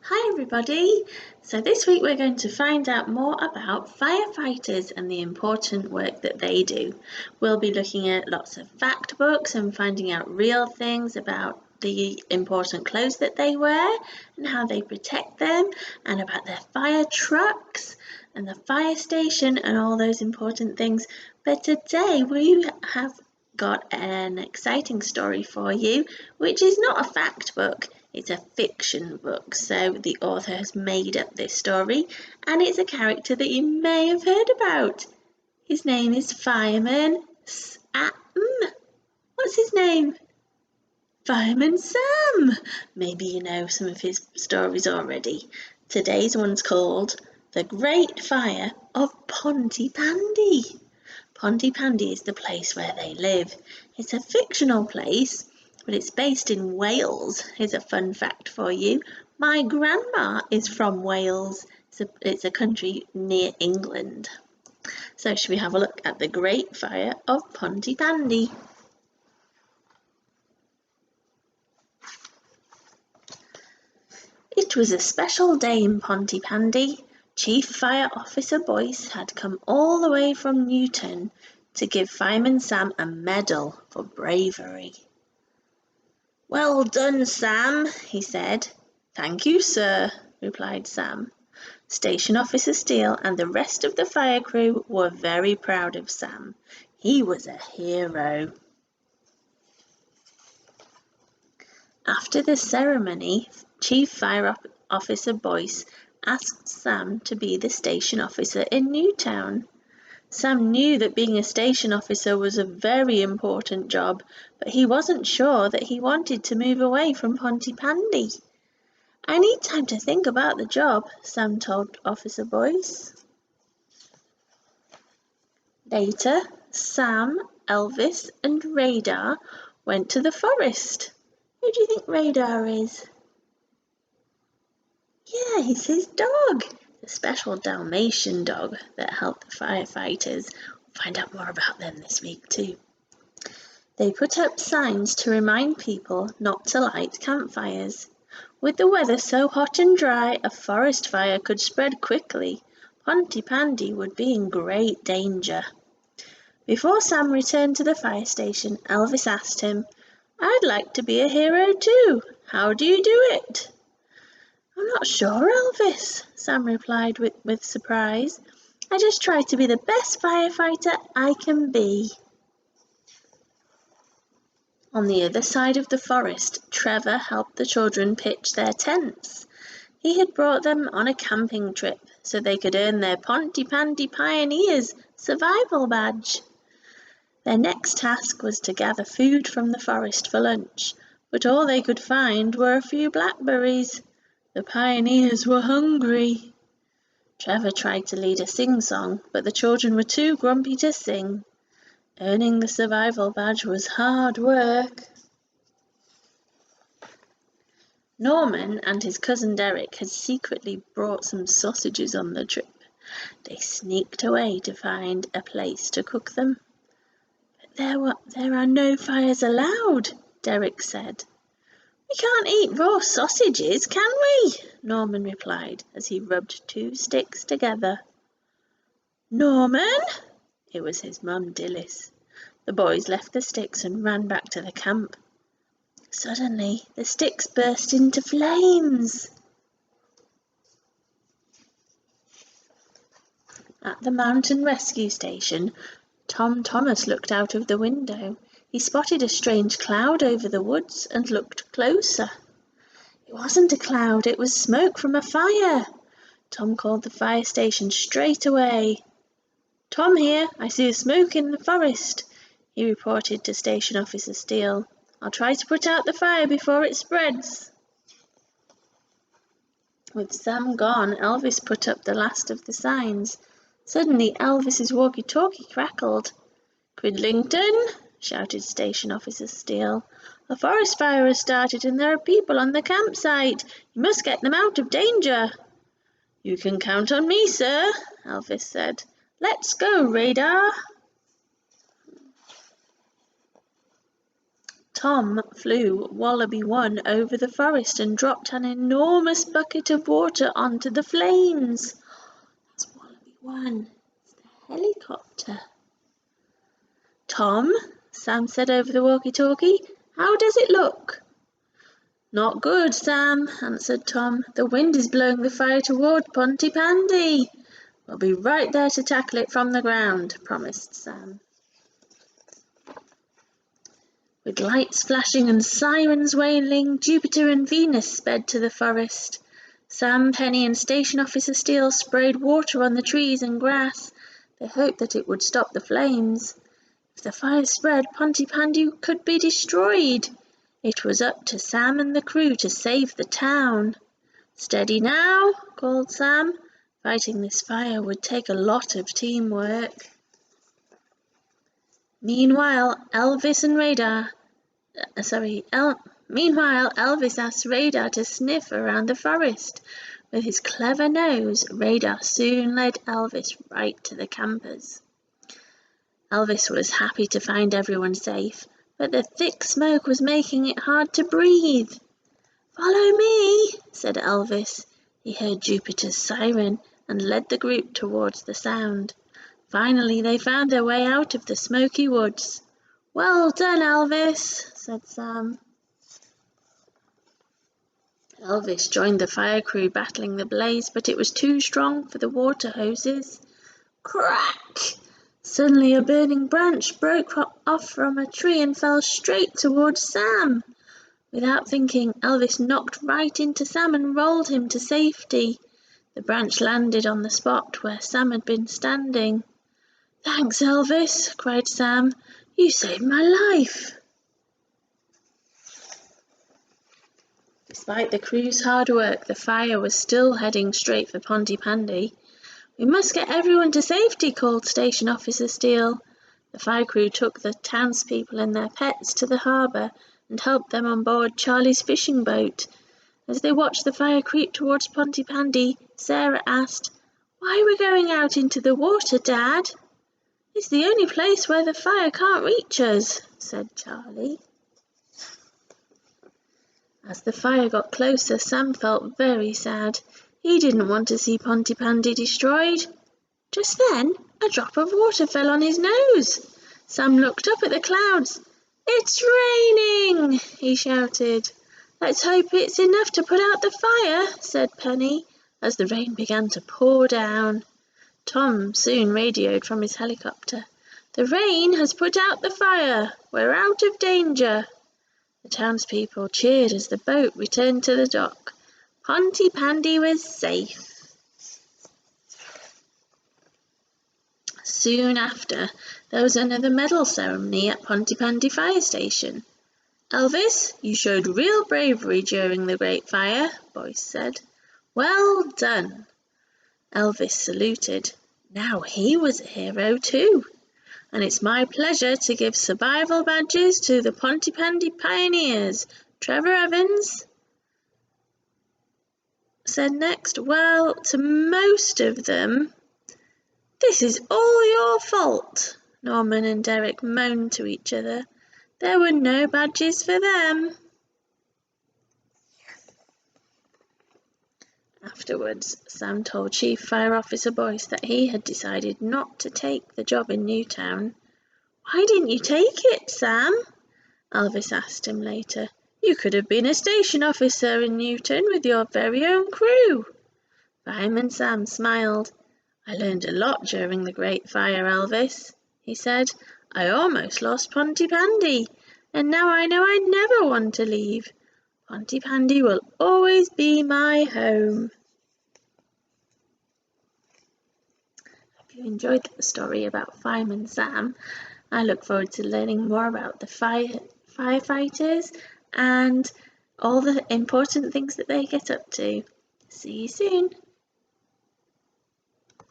Hi everybody! So this week we're going to find out more about firefighters and the important work that they do. We'll be looking at lots of fact books and finding out real things about the important clothes that they wear and how they protect them, and about their fire trucks and the fire station and all those important things. But today we have got an exciting story for you, which is not a fact book. It's a fiction book, so the author has made up this story, and it's a character that you may have heard about. His name is Fireman Sam. What's his name? Fireman Sam. Maybe you know some of his stories already. Today's one's called The Great Fire of Pontypandy. Pontypandy is the place where they live. It's a fictional place, but it's based in Wales. Here's a fun fact for you. My grandma is from Wales. It's a country near England. So should we have a look at the Great Fire of Pontypandy? It was a special day in Pontypandy. Chief Fire Officer Boyce had come all the way from Newton to give Fireman Sam a medal for bravery. "Well done, Sam," he said. "Thank you, sir," replied Sam. Station Officer Steele and the rest of the fire crew were very proud of Sam. He was a hero. After the ceremony, Chief Fire Officer Boyce asked Sam to be the station officer in Newtown. Sam knew that being a station officer was a very important job, but he wasn't sure that he wanted to move away from Pontypandy. "I need time to think about the job," Sam told Officer Boyce. Later, Sam, Elvis, and Radar went to the forest. Who do you think Radar is? Yeah, he's his dog, the special Dalmatian dog that helped the firefighters. We'll find out more about them this week too. They put up signs to remind people not to light campfires. With the weather so hot and dry, a forest fire could spread quickly. Pontypandy would be in great danger. Before Sam returned to the fire station, Elvis asked him, "I'd like to be a hero too. How do you do it?" "I'm not sure, Elvis," Sam replied with surprise. "I just try to be the best firefighter I can be." On the other side of the forest, Trevor helped the children pitch their tents. He had brought them on a camping trip so they could earn their Pontypandy Pioneers survival badge. Their next task was to gather food from the forest for lunch, but all they could find were a few blackberries. The pioneers were hungry. Trevor tried to lead a sing-song, but the children were too grumpy to sing. Earning the survival badge was hard work. Norman and his cousin Derek had secretly brought some sausages on the trip. They sneaked away to find a place to cook them. "But there are no fires allowed," Derek said. "We can't eat raw sausages, can we?" Norman replied as he rubbed two sticks together. "Norman?" It was his mum, Dilys. The boys left the sticks and ran back to the camp. Suddenly, the sticks burst into flames. At the mountain rescue station, Tom Thomas looked out of the window. He spotted a strange cloud over the woods and looked closer. It wasn't a cloud, it was smoke from a fire. Tom called the fire station straight away. "Tom here, I see a smoke in the forest," he reported to Station Officer Steele. "I'll try to put out the fire before it spreads." With Sam gone, Elvis put up the last of the signs. Suddenly, Elvis's walkie-talkie crackled. "Cridlington," shouted Station Officer Steele. "A forest fire has started and there are people on the campsite. You must get them out of danger." "You can count on me, sir," Elvis said. "Let's go, Radar." Tom flew Wallaby One over the forest and dropped an enormous bucket of water onto the flames. That's Wallaby One. It's the helicopter. Tom, Sam said over the walkie-talkie, how does it look? Not good, Sam, answered Tom. The wind is blowing the fire toward Pontypandy. We'll be right there to tackle it from the ground, promised Sam. With lights flashing and sirens wailing, Jupiter and Venus sped to the forest. Sam, Penny and Station Officer Steele sprayed water on the trees and grass. They hoped that it would stop the flames. If the fire spread, Pontypandy could be destroyed. It was up to Sam and the crew to save the town. Steady now, called Sam. Fighting this fire would take a lot of teamwork. Meanwhile, Elvis asked Radar to sniff around the forest. With his clever nose, Radar soon led Elvis right to the campers. Elvis was happy to find everyone safe, but the thick smoke was making it hard to breathe. Follow me, said Elvis. He heard Jupiter's siren and led the group towards the sound. Finally, they found their way out of the smoky woods. Well done, Elvis, said Sam. Elvis joined the fire crew battling the blaze, but it was too strong for the water hoses. Crack! Suddenly a burning branch broke off from a tree and fell straight towards Sam. Without thinking, Elvis knocked right into Sam and rolled him to safety. The branch landed on the spot where Sam had been standing. Thanks, Elvis, cried Sam. You saved my life. Despite the crew's hard work, the fire was still heading straight for Pontypandy. We must get everyone to safety, called Station Officer Steele. The fire crew took the townspeople and their pets to the harbour and helped them on board Charlie's fishing boat. As they watched the fire creep towards Pontypandy, Sarah asked, Why are we going out into the water, Dad? It's the only place where the fire can't reach us, said Charlie. As the fire got closer, Sam felt very sad. He didn't want to see Pontypandy destroyed. Just then, a drop of water fell on his nose. Sam looked up at the clouds. It's raining, he shouted. Let's hope it's enough to put out the fire, said Penny, as the rain began to pour down. Tom soon radioed from his helicopter. The rain has put out the fire. We're out of danger. The townspeople cheered as the boat returned to the dock. Pontypandy was safe. Soon after, there was another medal ceremony at Pontypandy Fire Station. Elvis, you showed real bravery during the Great Fire, Boyce said. Well done. Elvis saluted. Now he was a hero too. And it's my pleasure to give survival badges to the Pontypandy pioneers. Trevor Evans said next. Well, to most of them, this is all your fault, Norman and Derek moaned to each other. There were no badges for them. Afterwards, Sam told Chief Fire Officer Boyce that he had decided not to take the job in Newtown. Why didn't you take it, Sam? Elvis asked him later. You could have been a station officer in Newton with your very own crew. Fireman Sam smiled. I learned a lot during the Great Fire, Elvis, he said. I almost lost Pontypandy, and now I know I never want to leave. Pontypandy will always be my home. Hope you enjoyed the story about Fireman Sam. I look forward to learning more about the firefighters and all the important things that they get up to. See you soon.